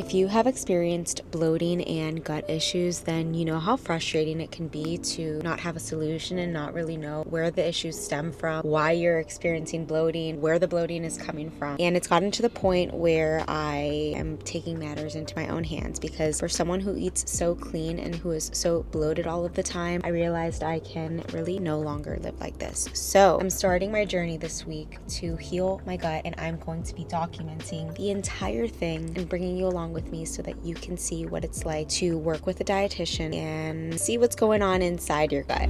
If you have experienced bloating and gut issues, then you know how frustrating it can be to not have a solution and not really know where the issues stem from, why you're experiencing bloating, where the bloating is coming from. And it's gotten to the point where I am taking matters into my own hands, because for someone who eats so clean and who is so bloated all of the time, I realized I can really no longer live like this. So I'm starting my journey this week to heal my gut, and I'm going to be documenting the entire thing and bringing you along with me so that you can see what it's like to work with a dietitian and see what's going on inside your gut.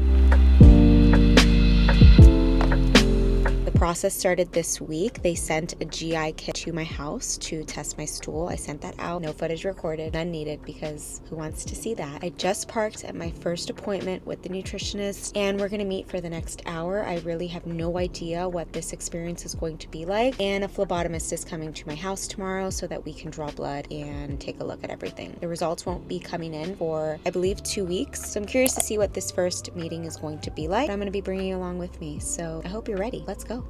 The process started this week. They sent a GI kit to my house to test my stool. I sent that out. No footage recorded, none needed, because who wants to see that? I just parked at my first appointment with the nutritionist, and we're gonna meet for the next hour. I really have no idea what this experience is going to be like, and a phlebotomist is coming to my house tomorrow so that we can draw blood and take a look at everything. The results won't be coming in for, I believe, 2 weeks, so I'm curious to see what this first meeting is going to be like. I'm gonna be bringing you along with me, so I hope you're ready. Let's go.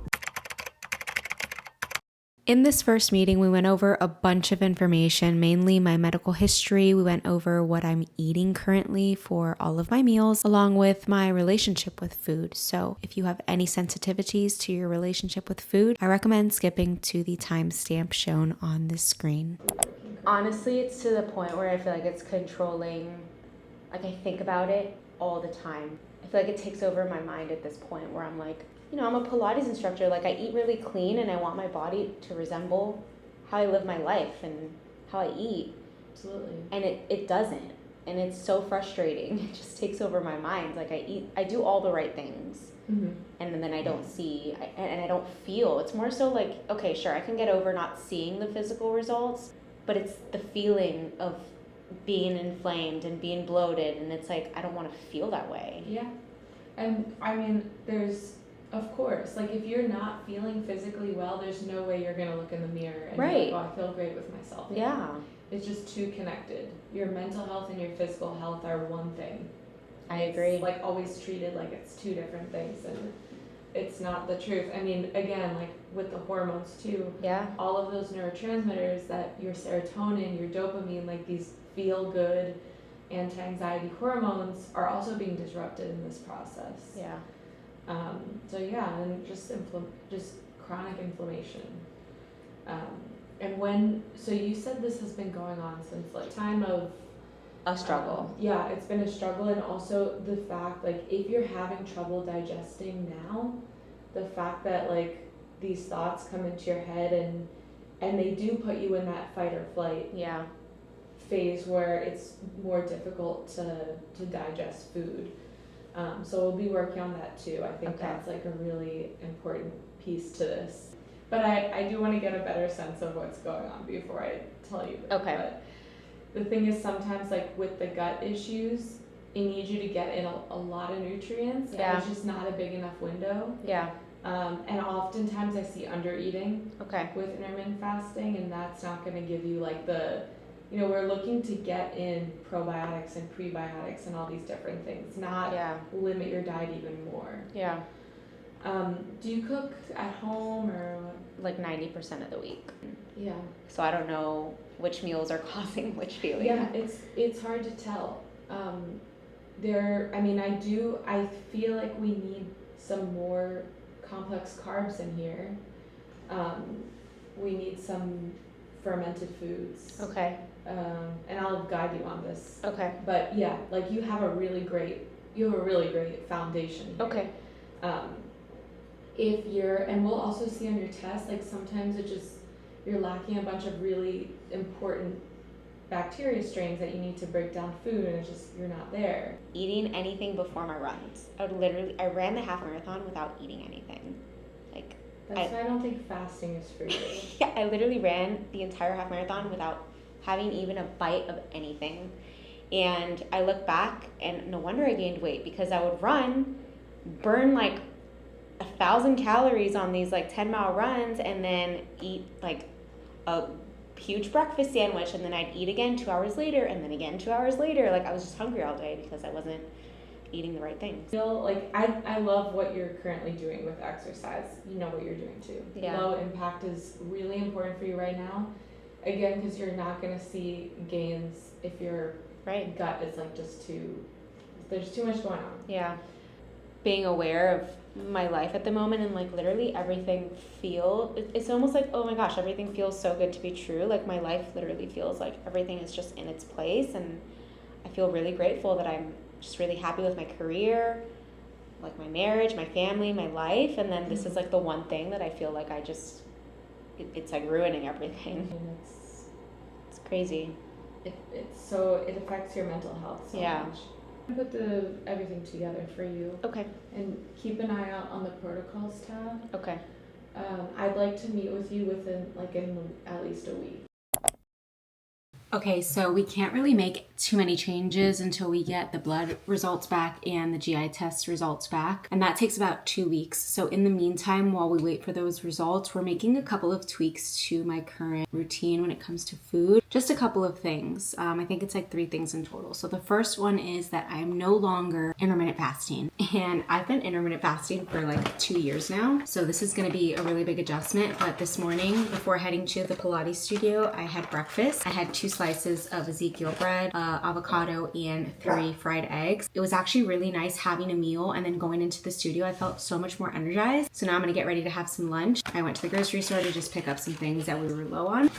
In this first meeting, we went over a bunch of information, mainly my medical history. We went over what I'm eating currently for all of my meals, along with my relationship with food. So if you have any sensitivities to your relationship with food, I recommend skipping to the timestamp shown on this screen. Honestly, it's to the point where I feel like it's controlling, like I think about it all the time. I feel like it takes over my mind at this point where I'm like, you know, I'm a Pilates instructor. Like, I eat really clean and I want my body to resemble how I live my life and how I eat. Absolutely. And it doesn't. And it's so frustrating. It just takes over my mind. Like, I do all the right things. Mm-hmm. And then I don't see, and I don't feel. It's more so like, okay, sure, I can get over not seeing the physical results, but it's the feeling of being inflamed and being bloated. And it's like, I don't want to feel that way. Yeah. And I mean, of course, like if you're not feeling physically well, there's no way you're going to look in the mirror and right. be like, oh, I feel great with myself. Yeah. It's just too connected. Your mental health and your physical health are one thing. I agree. It's like always treated like it's two different things, and it's not the truth. I mean, again, like with the hormones too. Yeah. All of those neurotransmitters, that your serotonin, your dopamine, like these feel good anti-anxiety hormones are also being disrupted in this process. Yeah. So yeah, and just chronic inflammation. So you said this has been going on since like time of a struggle. Yeah, it's been a struggle, and also the fact, like, if you're having trouble digesting now, the fact that like these thoughts come into your head and they do put you in that fight or flight phase where it's more difficult to digest food. So we'll be working on that too. I think that's like a really important piece to this. But I do want to get a better sense of what's going on before I tell you. Okay. But the thing is, sometimes like with the gut issues, it needs you to get in a lot of nutrients. Yeah. And it's just not a big enough window. Yeah. And oftentimes I see under eating with intermittent fasting, and that's not going to give you like we're looking to get in probiotics and prebiotics and all these different things, not limit your diet even more. Yeah. Do you cook at home or like 90% of the week? Yeah. So I don't know which meals are causing which feeling. Yeah, it's hard to tell. I feel like we need some more complex carbs in here. We need some fermented foods. Okay. And I'll guide you on this. Okay. But yeah, like you have a really great foundation here. Okay. And we'll also see on your test, like sometimes you're lacking a bunch of really important bacteria strains that you need to break down food, and you're not there. Eating anything before my runs. I ran the half marathon without eating anything. That's why I don't think fasting is for you. Yeah, I literally ran the entire half marathon without having even a bite of anything. And I look back, and no wonder I gained weight, because I would burn like 1,000 calories on these like 10-mile runs, and then eat like a huge breakfast sandwich, and then I'd eat again 2 hours later, and then again 2 hours later. Like, I was just hungry all day because I wasn't eating the right things. I love what you're currently doing with exercise. You know what you're doing too. Yeah. Low impact is really important for you right now. again, because you're not going to see gains if your Right. gut is like just there's too much going on. Yeah. Being aware of my life at the moment, and like literally everything it's almost like, oh my gosh, everything feels so good to be true. Like my life literally feels like everything is just in its place, and I feel really grateful that I'm just really happy with my career, like my marriage, my family, my life, and then this is like the one thing that I feel like it's like ruining everything. And It's crazy. it affects your mental health so Yeah. much. I put everything together for you. Okay. And keep an eye out on the protocols tab. Okay. I'd like to meet with you within at least a week. Okay, so we can't really make too many changes until we get the blood results back and the GI test results back. And that takes about 2 weeks. So in the meantime, while we wait for those results, we're making a couple of tweaks to my current routine when it comes to food. Just a couple of things. I think it's like 3 things in total. So the first one is that I'm no longer intermittent fasting. And I've been intermittent fasting for like 2 years now. So this is gonna be a really big adjustment. But this morning, before heading to the Pilates studio, I had breakfast. I had 2 slices of Ezekiel bread, avocado, and 3 fried eggs. It was actually really nice having a meal and then going into the studio. I felt so much more energized. So now I'm gonna get ready to have some lunch. I went to the grocery store to just pick up some things that we were low on.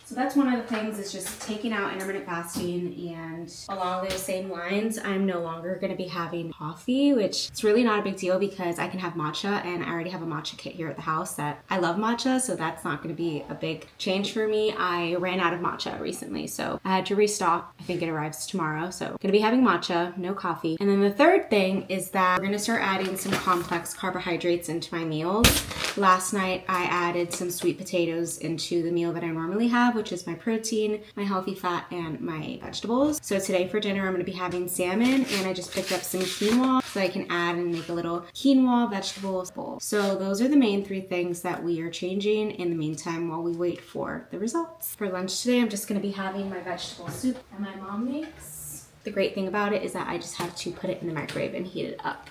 So that's one of the things, is just taking out intermittent fasting. And along those same lines, I'm no longer going to be having coffee, which is really not a big deal because I can have matcha, and I already have a matcha kit here at the house that I love matcha, so that's not going to be a big change for me. I ran out of matcha recently, so I had to restock. I think it arrives tomorrow, so I'm going to be having matcha, no coffee. And then the third thing is that we're going to start adding some complex carbohydrates into my meals. Last night, I added some sweet potatoes into the meal that I normally have, which is my protein, my healthy fat, and my vegetables. So today for dinner, I'm gonna be having salmon, and I just picked up some quinoa so I can add and make a little quinoa vegetables bowl. So those are the main 3 things that we are changing in the meantime while we wait for the results. For lunch today, I'm just gonna be having my vegetable soup that my mom makes. The great thing about it is that I just have to put it in the microwave and heat it up.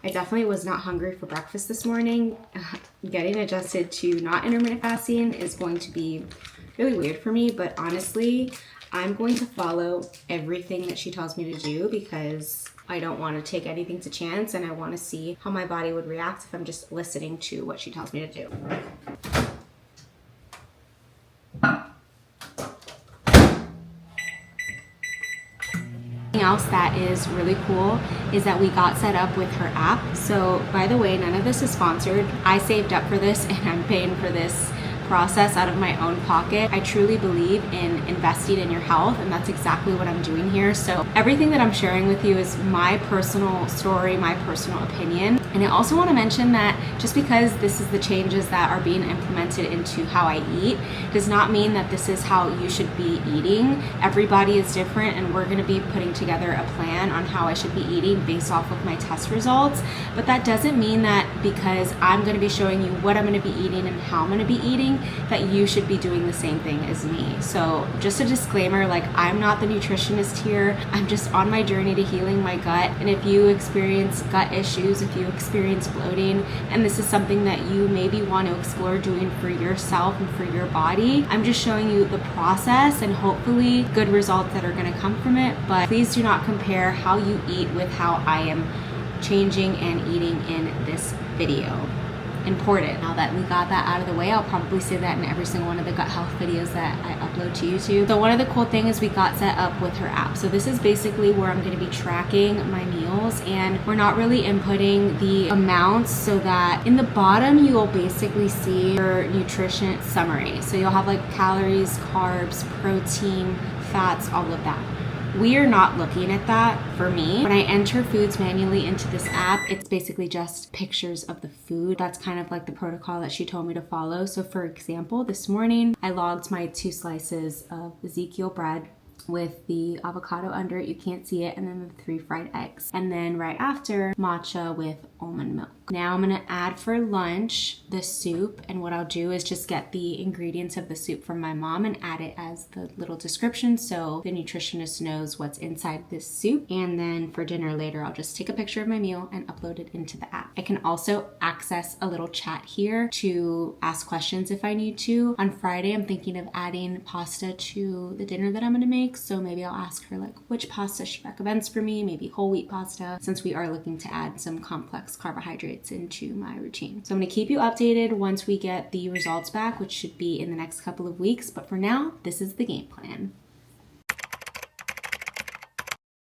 I definitely was not hungry for breakfast this morning. Getting adjusted to not intermittent fasting is going to be really weird for me, but honestly, I'm going to follow everything that she tells me to do because I don't want to take anything to chance, and I want to see how my body would react if I'm just listening to what she tells me to do. Else that is really cool is that we got set up with her app. So by the way, none of this is sponsored. I saved up for this and I'm paying for this process out of my own pocket. I truly believe in investing in your health, and that's exactly what I'm doing here. So everything that I'm sharing with you is my personal story, my personal opinion. And I also want to mention that just because this is the changes that are being implemented into how I eat does not mean that this is how you should be eating. Everybody is different, and we're going to be putting together a plan on how I should be eating based off of my test results. But that doesn't mean that because I'm going to be showing you what I'm going to be eating and how I'm going to be eating, that you should be doing the same thing as me. So just a disclaimer, like, I'm not the nutritionist here. I'm just on my journey to healing my gut. And if you experience gut issues, if you experience bloating, and this is something that you maybe want to explore doing for yourself and for your body, I'm just showing you the process and hopefully good results that are going to come from it. But please do not compare how you eat with how I am changing and eating in this video. Important. Now that we got that out of the way, I'll probably say that in every single one of the gut health videos that I upload to YouTube. So one of the cool things is we got set up with her app. So this is basically where I'm going to be tracking my meals, and we're not really inputting the amounts, so that in the bottom you will basically see your nutrition summary. So you'll have like calories, carbs, protein, fats, all of that. We are not looking at that for me. When I enter foods manually into this app, it's basically just pictures of the food. That's kind of like the protocol that she told me to follow. So for example, this morning I logged my 2 slices of Ezekiel bread, with the avocado under it. You can't see it. And then the 3 fried eggs. And then right after, matcha with almond milk. Now I'm gonna add for lunch the soup. And what I'll do is just get the ingredients of the soup from my mom and add it as the little description so the nutritionist knows what's inside this soup. And then for dinner later, I'll just take a picture of my meal and upload it into the app. I can also access a little chat here to ask questions if I need to. On Friday, I'm thinking of adding pasta to the dinner that I'm gonna make. So maybe I'll ask her like which pasta she recommends for me, maybe whole wheat pasta, since we are looking to add some complex carbohydrates into my routine. So I'm gonna keep you updated once we get the results back, which should be in the next couple of weeks. But for now, this is the game plan.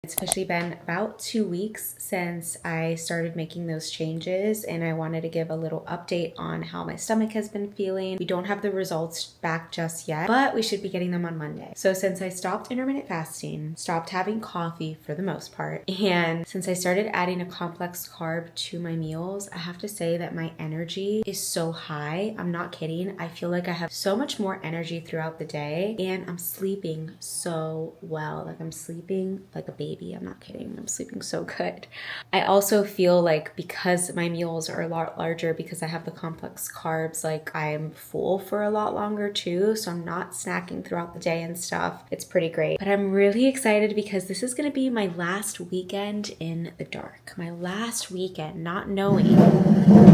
It's officially been about 2 weeks since I started making those changes, and I wanted to give a little update on how my stomach has been feeling. We don't have the results back just yet, but we should be getting them on Monday. So since I stopped intermittent fasting, stopped having coffee for the most part, and since I started adding a complex carb to my meals, I have to say that my energy is so high. I'm not kidding. I feel like I have so much more energy throughout the day, and I'm sleeping so well. Like I'm sleeping like a baby. I'm not kidding. I'm sleeping so good. I also feel like because my meals are a lot larger, because I have the complex carbs, like I'm full for a lot longer too. So I'm not snacking throughout the day and stuff. It's pretty great. But I'm really excited because this is going to be my last weekend in the dark. My last weekend not knowing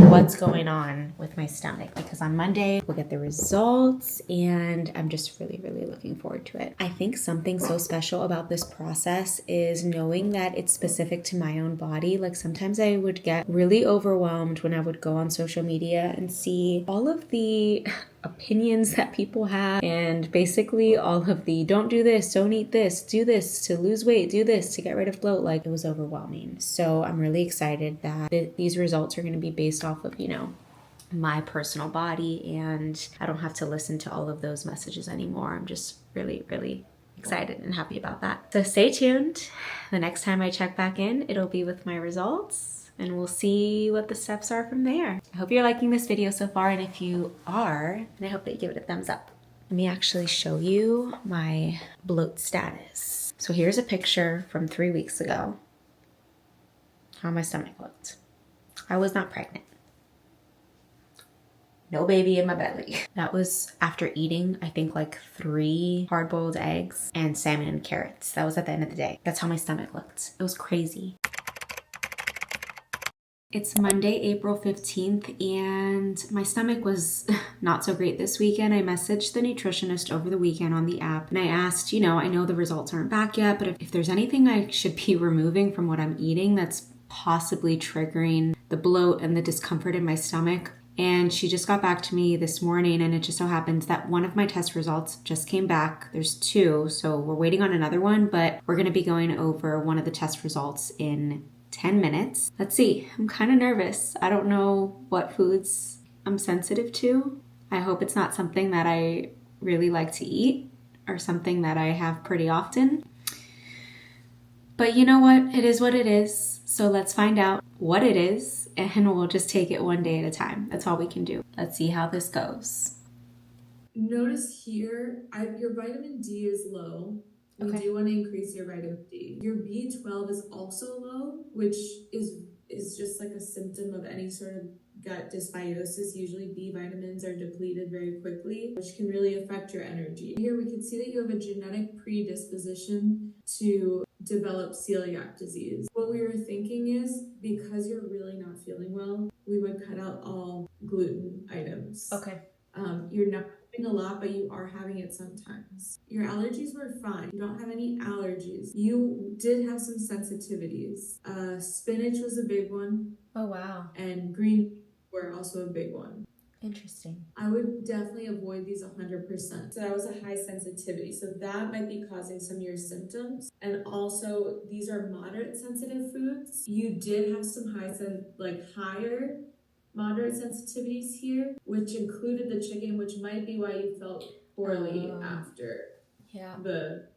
what's going on with my stomach, because on Monday we'll get the results and I'm just really, really looking forward to it. I think something so special about this process is knowing that it's specific to my own body. Like sometimes I would get really overwhelmed when I would go on social media and see all of the opinions that people have, and basically all of the don't do this, don't eat this, do this to lose weight, do this to get rid of bloat. Like it was overwhelming. So I'm really excited that these results are going to be based off of, you know, my personal body, and I don't have to listen to all of those messages anymore. I'm just really, really excited and happy about that. So stay tuned. The next time I check back in, it'll be with my results, and we'll see what the steps are from there. I hope you're liking this video so far, and if you are, then I hope that you give it a thumbs up. Let me actually show you my bloat status. So here's a picture from 3 weeks ago, how my stomach looked. I was not pregnant. No baby in my belly. That was after eating, I think like 3 hard-boiled eggs and salmon and carrots. That was at the end of the day. That's how my stomach looked. It was crazy. It's Monday, April 15th, and my stomach was not so great this weekend. I messaged the nutritionist over the weekend on the app, and I asked, you know, I know the results aren't back yet, but if there's anything I should be removing from what I'm eating that's possibly triggering the bloat and the discomfort in my stomach. And she just got back to me this morning, and it just so happens that one of my test results just came back. There's 2, so we're waiting on another one, but we're going to be going over one of the test results in 10 minutes. Let's see. I'm kind of nervous. I don't know what foods I'm sensitive to. I hope it's not something that I really like to eat or something that I have pretty often. But you know what? It is what it is. So let's find out what it is, and we'll just take it one day at a time. That's all we can do. Let's see how this goes. Notice here, your vitamin D is low. We Okay. do want to increase your vitamin D. Your B12 is also low, which is just like a symptom of any sort of gut dysbiosis. Usually B vitamins are depleted very quickly, which can really affect your energy. Here we can see that you have a genetic predisposition to develop celiac disease. What we were thinking is, because you're really not feeling well, we would cut out all gluten items. Okay. You're not having a lot, but you are having it sometimes. Your allergies were fine. You don't have any allergies. You did have some sensitivities. Spinach was a big one, Oh, wow. and green were also a big one. Interesting. I would definitely avoid these 100%. So that was a high sensitivity. So that might be causing some of your symptoms. And also, these are moderate sensitive foods. You did have some higher moderate sensitivities here, which included the chicken, which might be why you felt poorly after Yeah. the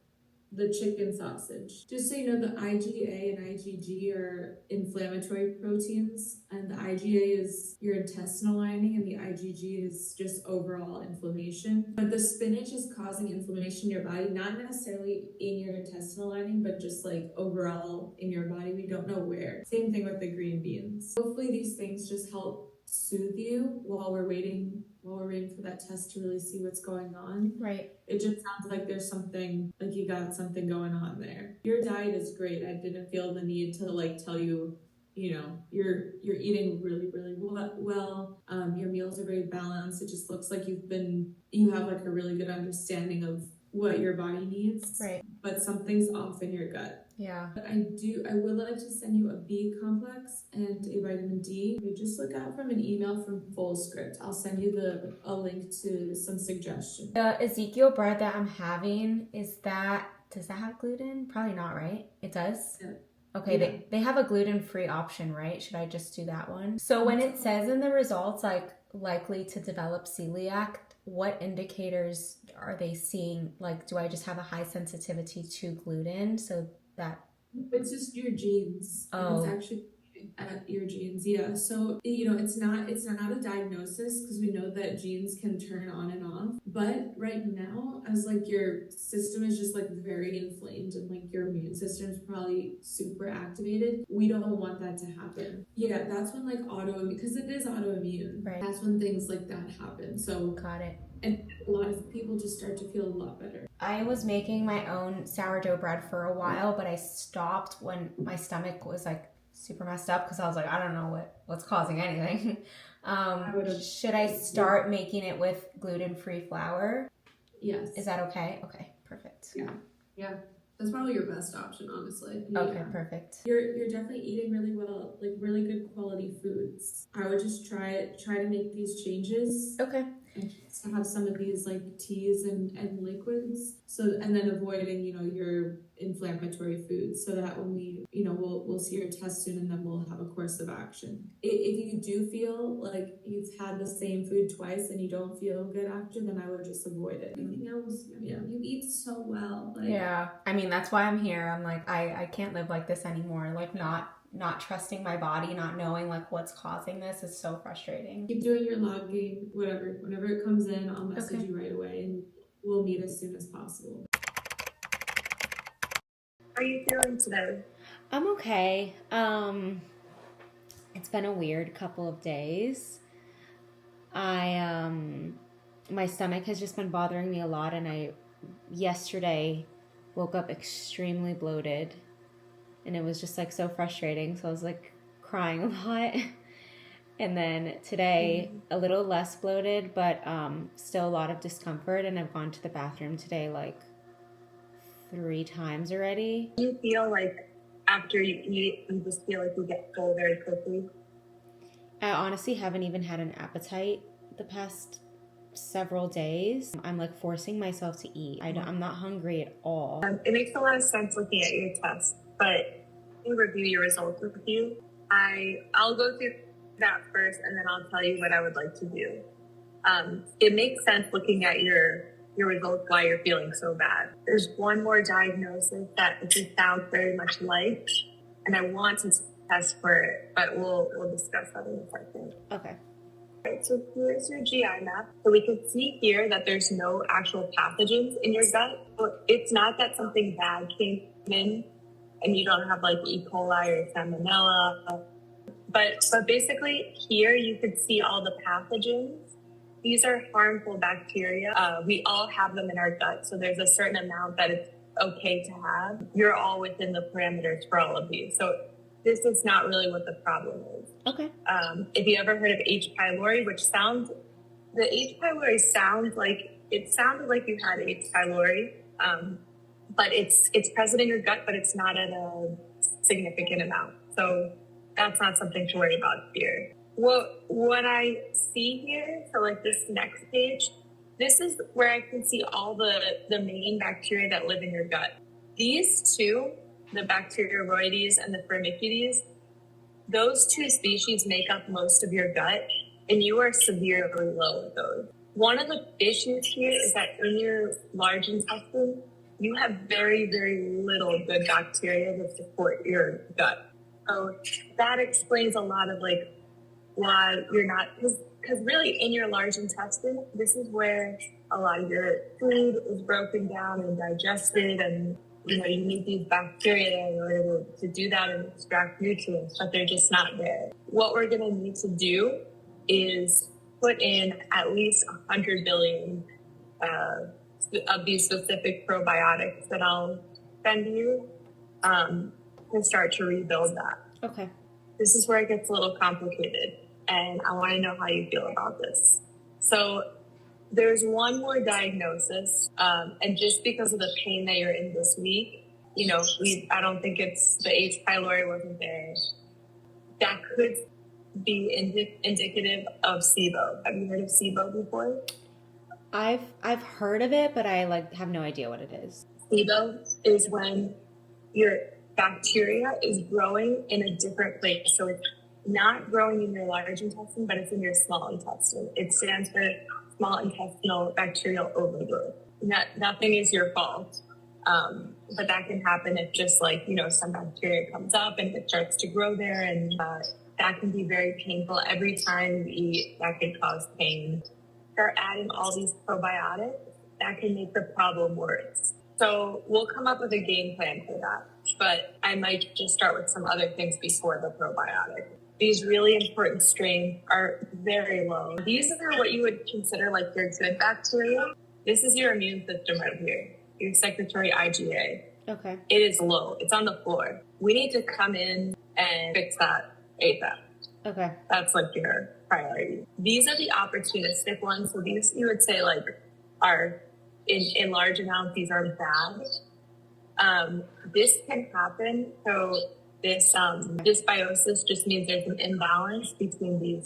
the chicken sausage. Just so you know, the IgA and IgG are inflammatory proteins, and the IgA is your intestinal lining, and the IgG is just overall inflammation. But the spinach is causing inflammation in your body, not necessarily in your intestinal lining, but just like overall in your body. We don't know where. Same thing with the green beans. Hopefully, these things just help soothe you while we're waiting for that test to really see what's going on. Right. It just sounds like there's something, like you got something going on there. Your diet is great. I didn't feel the need to like tell you, you know, you're eating really, really well. Your meals are very balanced. It just looks like you have like a really good understanding of what your body needs. Right. But something's off in your gut. Yeah. But I would like to send you a B complex and a vitamin D. You just look out from an email from Full Script. I'll send you a link to some suggestions. The Ezekiel bread that I'm having, does that have gluten? Probably not, right? It does? Yeah. Okay, Yeah. they have a gluten-free option, right? Should I just do that one? So when it says in the results, like, likely to develop celiac, what indicators are they seeing? Like, do I just have a high sensitivity to gluten? So that... It's just your genes. Oh. It's actually your genes, yeah. So, you know, it's not a diagnosis because we know that genes can turn on and off. But right now, as like your system is just like very inflamed and like your immune system is probably super activated, we don't want that to happen. Yeah, that's when like autoimmune, because it is autoimmune. Right. That's when things like that happen. So Got it. and a lot of people just start to feel a lot better. I was making my own sourdough bread for a while, but I stopped when my stomach was like super messed up because I was like, I don't know what's causing anything. Should I start making it with gluten-free flour? Yes. Is that okay? Okay, perfect. Yeah. That's probably your best option, honestly. Okay, perfect. You're definitely eating really well, like really good quality foods. I would just try to make these changes. Okay. And just to have some of these like teas and liquids. So, and then avoiding, you know, your inflammatory foods so that when we, you know, we'll see your test soon and then we'll have a course of action. If you do feel like you've had the same food twice and you don't feel good after, then I would just avoid it. Anything else? Yeah. You eat so well. Like, yeah. I mean, that's why I'm here. I'm like, I can't live like this anymore. Like not trusting my body, not knowing like what's causing this is so frustrating. Keep doing your log gain, whenever it comes in, I'll message you right away and we'll meet as soon as possible. How are you feeling today? I'm okay. It's been a weird couple of days. My stomach has just been bothering me a lot, and I yesterday woke up extremely bloated, and it was just like so frustrating. So I was like crying a lot. And then today, a little less bloated, but still a lot of discomfort. And I've gone to the bathroom today like 3 times already. Do you feel like after you eat, you just feel like you get full very quickly? I honestly haven't even had an appetite the past several days. I'm like forcing myself to eat. I'm not hungry at all. It makes a lot of sense looking at your test, but let me review your results with you. I'll go through that first, and then I'll tell you what I would like to do. It makes sense looking at your results why you're feeling so bad. There's one more diagnosis that it just sounds very much like, and I want to test for it, but we'll discuss that in a second. Okay. Right, so here's your GI map. So we can see here that there's no actual pathogens in your gut. So it's not that something bad came in and you don't have like E. coli or salmonella. But basically here you could see all the pathogens. These are harmful bacteria. We all have them in our gut. So there's a certain amount that it's okay to have. You're all within the parameters for all of these. So this is not really what the problem is. Okay. If you ever heard of H. pylori, the H. pylori sounded like you had H. pylori, but it's present in your gut, but it's not at a significant amount. So that's not something to worry about here. What I see here, so like this next page, this is where I can see all the main bacteria that live in your gut. These two, the Bacteroides and the Firmicutes, those 2 species make up most of your gut, and you are severely low with those. One of the issues here is that in your large intestine, you have very, very little good bacteria to support your gut. So that explains a lot of like why you're not, because really in your large intestine, this is where a lot of your food is broken down and digested, and you need these bacteria in order to do that and extract nutrients, but they're just not there. What we're going to need to do is put in at least 100 billion of these specific probiotics that I'll send you to start to rebuild that. Okay. This is where it gets a little complicated, and I want to know how you feel about this. So there's one more diagnosis, and just because of the pain that you're in this week, I don't think it's the H. pylori wasn't there. That could be indicative of SIBO. Have you heard of SIBO before? I've heard of it, but I have no idea what it is. SIBO is when your bacteria is growing in a different place. So it's not growing in your large intestine, but it's in your small intestine. It stands for small intestinal bacterial overgrowth. Nothing is your fault. But that can happen if just some bacteria comes up and it starts to grow there, and that can be very painful. Every time you eat, that can cause pain. Start adding all these probiotics, that can make the problem worse. So we'll come up with a game plan for that, but I might just start with some other things before the probiotic. These really important strains are very low. These are what you would consider like your good bacteria. This is your immune system right here, your secretory IgA. Okay. It is low. It's on the floor. We need to come in and fix that ASAP. Okay. That's like your priority. These are the opportunistic ones. So these you would say are in large amounts, these are bad. This can happen. So this dysbiosis just means there's an imbalance between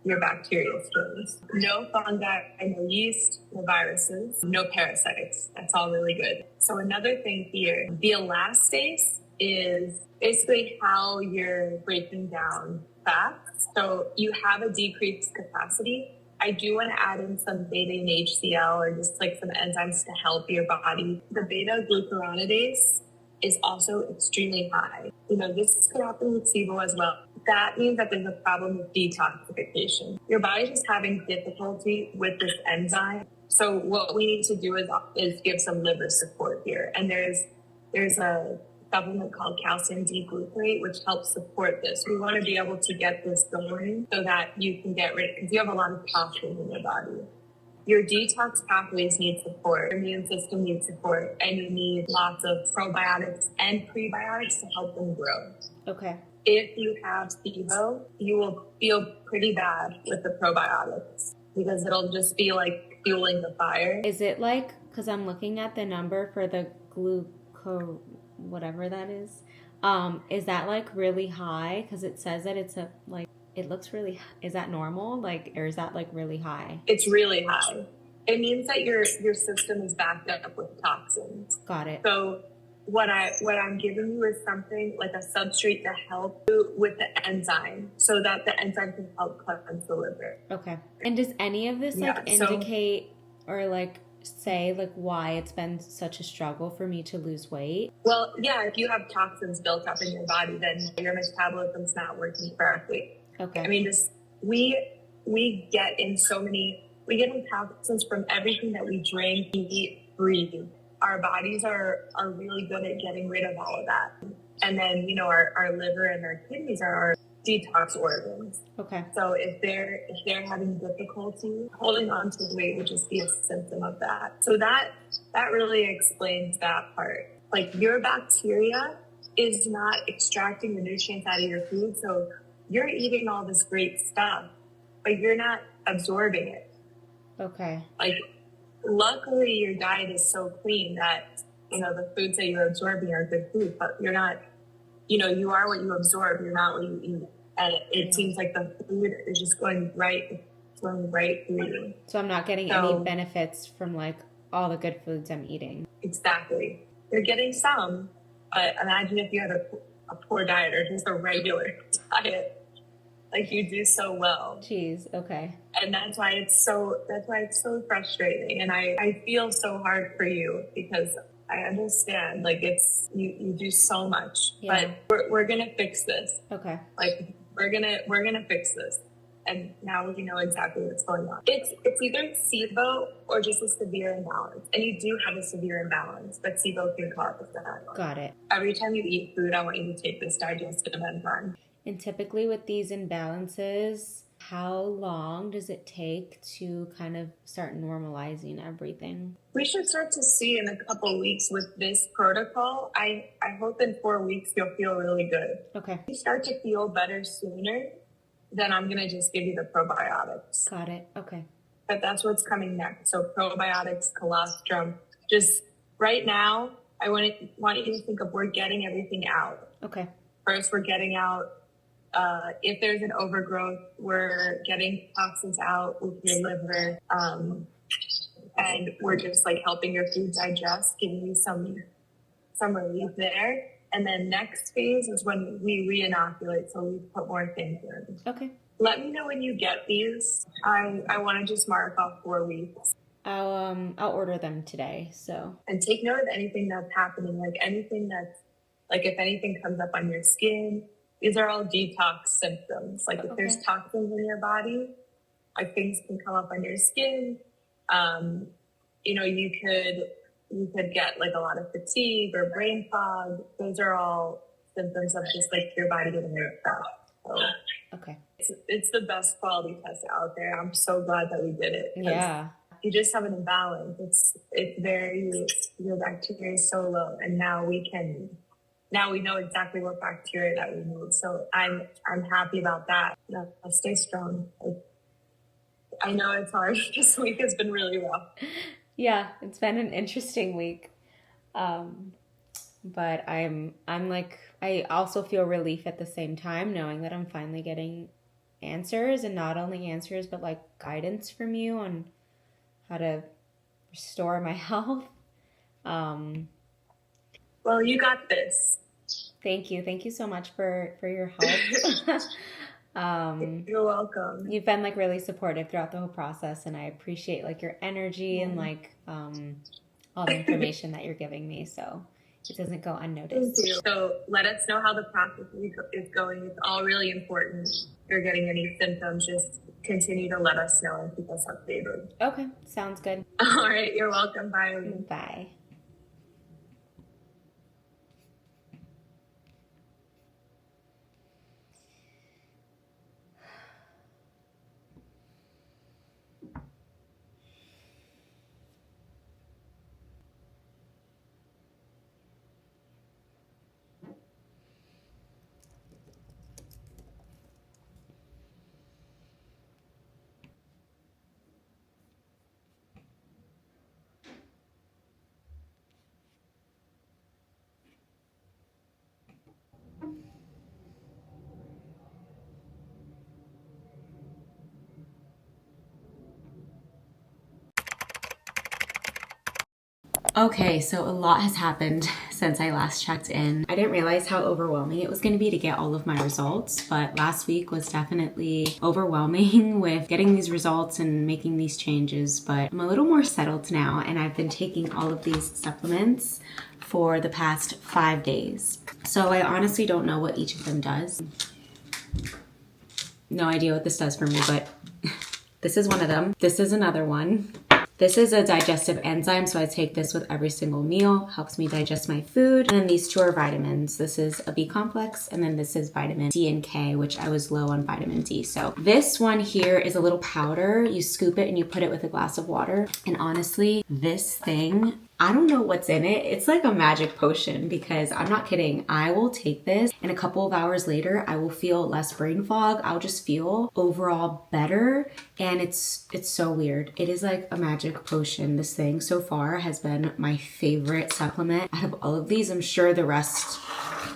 your bacterial strains. No fungi, no yeast, no viruses, no parasites. That's all really good. So another thing here, the elastase is basically how you're breaking down fats. So you have a decreased capacity. I do want to add in some beta and HCl or just some enzymes to help your body. The beta glucuronidase is also extremely high. This could happen with SIBO as well. That means that there's a problem with detoxification. Your body's just having difficulty with this enzyme. So what we need to do is give some liver support here. And there's a supplement called calcium D-glucarate, which helps support this. We want to be able to get this going so that you can get rid, because you have a lot of toxins in your body. Your detox pathways need support, your immune system needs support, and you need lots of probiotics and prebiotics to help them grow. Okay. If you have SIBO, you will feel pretty bad with the probiotics because it'll just be like fueling the fire. Is it because I'm looking at the number for the gluco, whatever that is that really high? Because it says that it's it looks really, is that normal? Or is that really high? It's really high. It means that your system is backed up with toxins. Got it. So what I'm giving you is something like a substrate to help you with the enzyme so that the enzyme can help cleanse the liver. Okay. And does any of this indicate or say why it's been such a struggle for me to lose weight? Well, yeah, if you have toxins built up in your body, then your metabolism's not working correctly. Okay. I mean, we get in toxins from everything that we drink, eat, breathe. Our bodies are really good at getting rid of all of that. And then, our liver and our kidneys are our detox organs. Okay. So if they're having difficulty holding on to weight, would just be a symptom of that. So that really explains that part. Your bacteria is not extracting the nutrients out of your food. So you're eating all this great stuff, but you're not absorbing it. Okay. Luckily, your diet is so clean that, the foods that you're absorbing are good food, but you're not, you are what you absorb. You're not what you eat. And it seems like the food is just going right through you. So I'm not getting any benefits from all the good foods I'm eating. Exactly. You're getting some, but imagine if you had a poor diet or just a regular diet. You do so well. Jeez, okay. And that's why it's so frustrating. And I feel so hard for you because I understand. Like you do so much, Yeah. but we're gonna fix this. Okay. Like we're gonna fix this. And now we know exactly what's going on. It's either SIBO or just a severe imbalance. And you do have a severe imbalance, but SIBO can cause that. Got it. Every time you eat food, I want you to take this digestive enzyme. And typically with these imbalances, how long does it take to kind of start normalizing everything? We should start to see in a couple weeks with this protocol. I hope in 4 weeks you'll feel really good. Okay. If you start to feel better sooner, then I'm going to just give you the probiotics. Got it. Okay. But that's what's coming next. So probiotics, colostrum. Just right now, I want you to think of we're getting everything out. Okay. First, we're getting out, if there's an overgrowth, we're getting toxins out with your liver. And we're just like helping your food digest, giving you some relief there. And then next phase is when we re-inoculate, so we put more things in. Okay. Let me know when you get these. I want to just mark off 4 weeks. I'll order them today. So. And take note of anything that's happening, like anything that's like if anything comes up on your skin. These are all detax symptoms. Like if there's toxins in your body, like things can come up on your skin. You could get like a lot of fatigue or brain fog. Those are all symptoms of just like your body getting rid of stuff. So it's the best quality test out there. I'm so glad that we did it. Yeah. You just have an imbalance. Your bacteria is so low, and now we know exactly what bacteria that we need. So I'm happy about that. I'll stay strong. I know it's hard. This week has been really rough. Yeah, it's been an interesting week. But I'm like, I also feel relief at the same time knowing that I'm finally getting answers, and not only answers, but like guidance from you on how to restore my health. Well, you got this. Thank you. Thank you so much for your help. You're welcome. You've been like really supportive throughout the whole process, and I appreciate like your energy and like all the information that you're giving me, so it doesn't go unnoticed. Thank you. So let us know how the process is going. It's all really important. If you're getting any symptoms, just continue to let us know and keep us updated. Okay, sounds good. All right, you're welcome. Bye, Aileen. Bye. Okay, so a lot has happened since I last checked in. I didn't realize how overwhelming it was going to be to get all of my results, but last week was definitely overwhelming with getting these results and making these changes, but I'm a little more settled now, and I've been taking all of these supplements for the past 5 days. So I honestly don't know what each of them does. No idea what this does for me, but this is one of them. This is another one. This is a digestive enzyme, so I take this with every single meal, helps me digest my food. And then these two are vitamins. This is a B complex, and then this is vitamin D and K, which I was low on vitamin D. So this one here is a little powder. You scoop it and you put it with a glass of water. And honestly, this thing, I don't know what's in it. It's like a magic potion, because I'm not kidding. I will take this and a couple of hours later, I will feel less brain fog. I'll just feel overall better. And it's so weird. It is like a magic potion. This thing so far has been my favorite supplement out of all of these. I'm sure the rest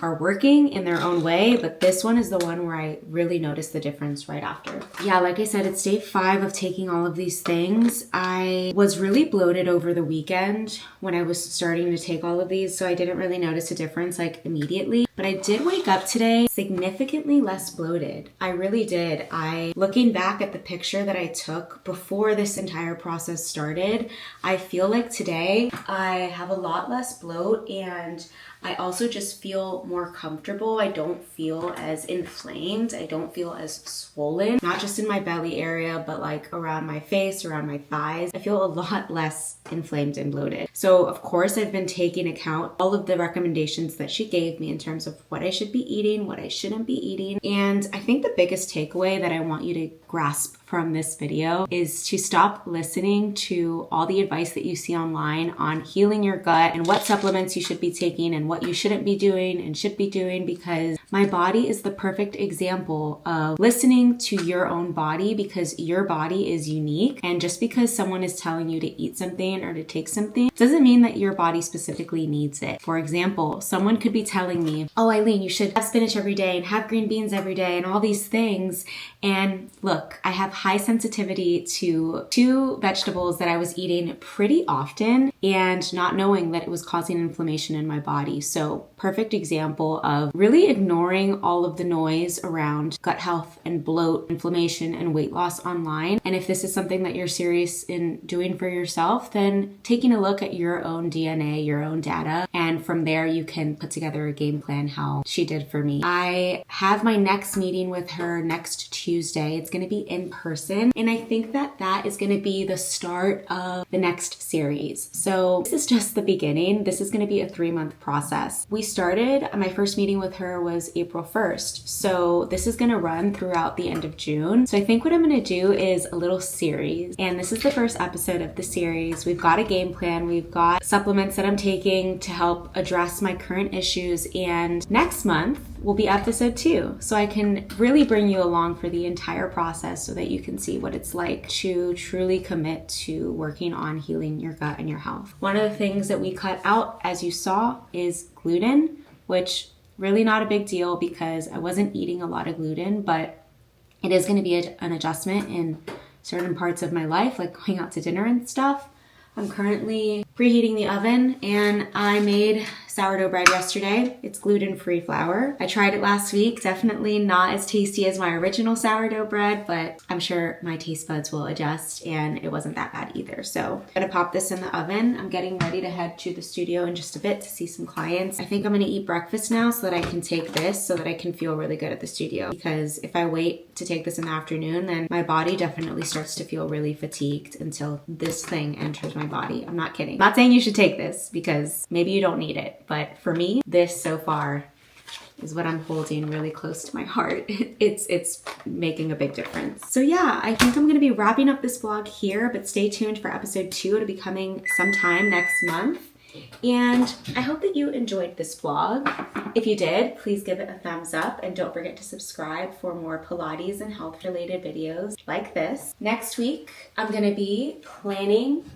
are working in their own way, but this one is the one where I really noticed the difference right after. Yeah, like I said, it's day 5 of taking all of these things. I was really bloated over the weekend when I was starting to take all of these, so I didn't really notice a difference like immediately. But I did wake up today significantly less bloated. I really did. Looking back at the picture that I took before this entire process started, I feel like today I have a lot less bloat, and I also just feel more comfortable. I don't feel as inflamed. I don't feel as swollen, not just in my belly area, but like around my face, around my thighs. I feel a lot less inflamed and bloated. So of course I've been taking account all of the recommendations that she gave me in terms of what I should be eating, what I shouldn't be eating. And I think the biggest takeaway that I want you to grasp from this video is to stop listening to all the advice that you see online on healing your gut and what supplements you should be taking and what you shouldn't be doing and should be doing, because my body is the perfect example of listening to your own body, because your body is unique. And just because someone is telling you to eat something or to take something doesn't mean that your body specifically needs it. For example, someone could be telling me, oh, Aileen, you should have spinach every day and have green beans every day and all these things. And look, I have high sensitivity to two vegetables that I was eating pretty often and not knowing that it was causing inflammation in my body. So perfect example of really ignoring all of the noise around gut health and bloat, inflammation, and weight loss online. And if this is something that you're serious in doing for yourself, then taking a look at your own DNA, your own data, and from there you can put together a game plan how she did for me. I have my next meeting with her next Tuesday. It's going to be in person, and I think that that is going to be the start of the next series. So this is just the beginning. This is going to be a 3-month process. We started, my first meeting with her was April 1st. So this is going to run throughout the end of June. So I think what I'm going to do is a little series, and this is the first episode of the series. We've got a game plan. We've got supplements that I'm taking to help address my current issues, and next month will be episode 2. So I can really bring you along for the entire process so that you can see what it's like to truly commit to working on healing your gut and your health. One of the things that we cut out, as you saw, is gluten, which really not a big deal because I wasn't eating a lot of gluten, but it is going to be an adjustment in certain parts of my life, like going out to dinner and stuff. I'm currently preheating the oven, and I made sourdough bread yesterday. It's gluten-free flour. I tried it last week. Definitely not as tasty as my original sourdough bread, but I'm sure my taste buds will adjust, and it wasn't that bad either. So I'm gonna pop this in the oven. I'm getting ready to head to the studio in just a bit to see some clients. I think I'm gonna eat breakfast now so that I can take this so that I can feel really good at the studio, because if I wait to take this in the afternoon, then my body definitely starts to feel really fatigued until this thing enters my body. I'm not kidding. I'm not saying you should take this because maybe you don't need it, but for me, this so far is what I'm holding really close to my heart. It's making a big difference. So yeah, I think I'm gonna be wrapping up this vlog here, but stay tuned for episode 2. It'll be coming sometime next month. And I hope that you enjoyed this vlog. If you did, please give it a thumbs up, and don't forget to subscribe for more Pilates and health related videos like this. Next week, I'm gonna be planning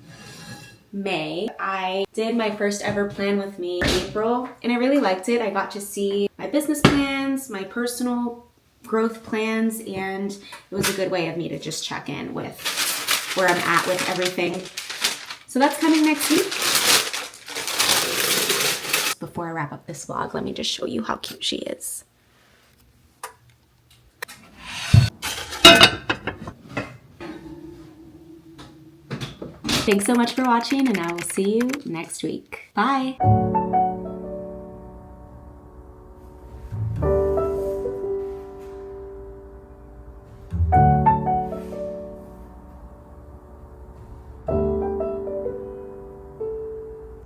May. I did my first ever plan with me in April, and I really liked it. I got to see my business plans, my personal growth plans, and it was a good way of me to just check in with where I'm at with everything. So that's coming next week. Before I wrap up this vlog, let me just show you how cute she is. Thanks so much for watching, and I will see you next week. Bye.